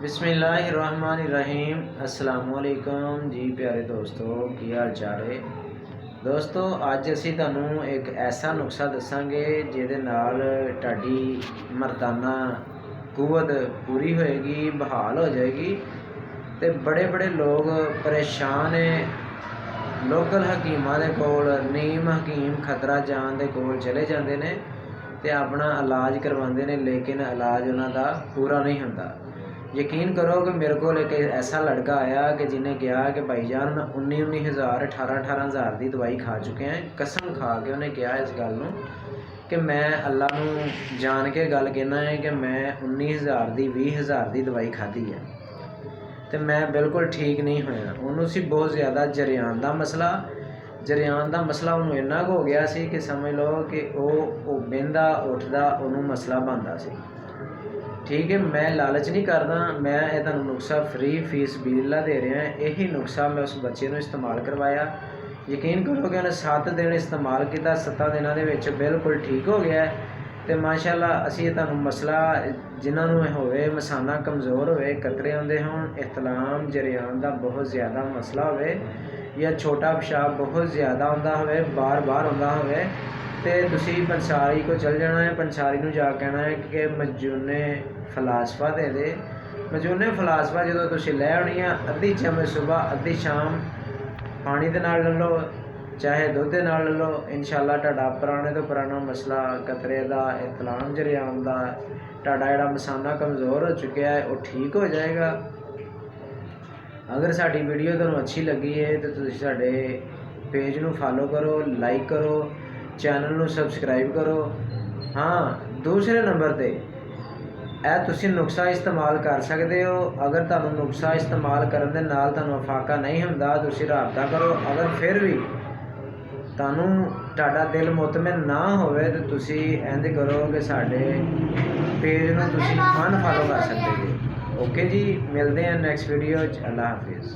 बिस्मिल्लाहिर्रहमानिर्रहीम अस्सलामुअलैकुम जी प्यारे दोस्तों की हाल चाल है। दोस्तों अज असी तुहानूं एक ऐसा नुस्खा दसांगे जिहदे नाल तुहाडी मर्दाना कुवत पूरी होएगी, बहाल हो जाएगी। तो बड़े बड़े लोग परेशान है, लोकल हकीमां दे कोल, नीम हकीम खतरा जान दे कोल चले जाते हैं तो अपना इलाज करवाते हैं, लेकिन इलाज उन्हां दा पूरा नहीं होंदा। यकीन करो कि मेरे को एक ऐसा लड़का आया कि जिन्हें कहा कि भाईजान मैं 19,000 18,000 की दवाई खा चुके हैं। कसम खा के उन्हें कहा इस गल नूं कि मैं अल्लाह नूं जान के गल कहना है कि मैं 19,000 की 20,000 की दवाई खाधी है तो मैं बिल्कुल ठीक नहीं होया। उन्होंने सी बहुत ज़्यादा जरियान का मसला उन्होंने इन्ना हो गया सी कि समझ लो कि वो बहदा उठदा उन्होंने मसला बनता सी। ठीक है, मैं लालच नहीं करदा, मैं ये तुहानूं नुस्खा फ्री फीस बिल्ला दे रहा। यही नुस्खा मैं उस बच्चे को इस्तेमाल करवाया। यकीन करो कि उन्हें 7 दिन इस्तेमाल किया, 7 दिनों के विच बिल्कुल ठीक हो गया। तो माशाअल्लाह असी तुहानूं मसला जिन्होंने होवे मसाना कमज़ोर होवे, कतरे आउंदे होण, इख्तलाम जरियान का बहुत ज़्यादा मसला होवे या छोटा पेशाब बहुत ज़्यादा आउंदा होवे, बार बार आउंदा होवे, तो तुसी पंसारी को चल जाना है। पंसारी नूं जा कहना है कि मजूने फलासफा दे दे। मजूने फलासफा जो तुसी लै आनी है, अद्धी चम्मच सुबह अद्धी शाम पानी दे नाल ले लो, चाहे दुध दे नाल ले लो। इंशाअल्लाह तुहाडा पुराने तो पुराना मसला कतरे का, इतलाम जरियान का, तुहाडा जिहड़ा मसाना कमज़ोर हो चुका है वो ठीक हो जाएगा। अगर साडी वीडियो तुहानूं अच्छी लगी है तो तुसीं साडे पेज नूं फॉलो करो, लाइक करो, चैनल नूं सबसक्राइब करो। हाँ, दूसरे नंबर पर ਇਹ ਤੁਸੀਂ ਨੁਸਖਾ इस्तेमाल कर सकते हो। अगर ਤੁਹਾਨੂੰ ਨੁਸਖਾ इस्तेमाल ਕਰਨ ਦੇ ਨਾਲ ਤੁਹਾਨੂੰ ਅਫਾਕਾ ਨਹੀਂ ਹੁੰਦਾ, ਤੁਸੀਂ ਰਾਬਤਾ ਕਰੋ। अगर फिर भी ਤੁਹਾਨੂੰ ਤੁਹਾਡਾ ਦਿਲ ਮੁਤਮਿਨ ਨਾ ਹੋਵੇ तो ਤੁਸੀਂ ਇੰਜ करो कि ਸਾਡੇ पेज ਨੂੰ ਤੁਸੀਂ अनफॉलो कर सकते हो। ओके जी, मिलते हैं नैक्सट वीडियो। अल्लाह हाफिज़।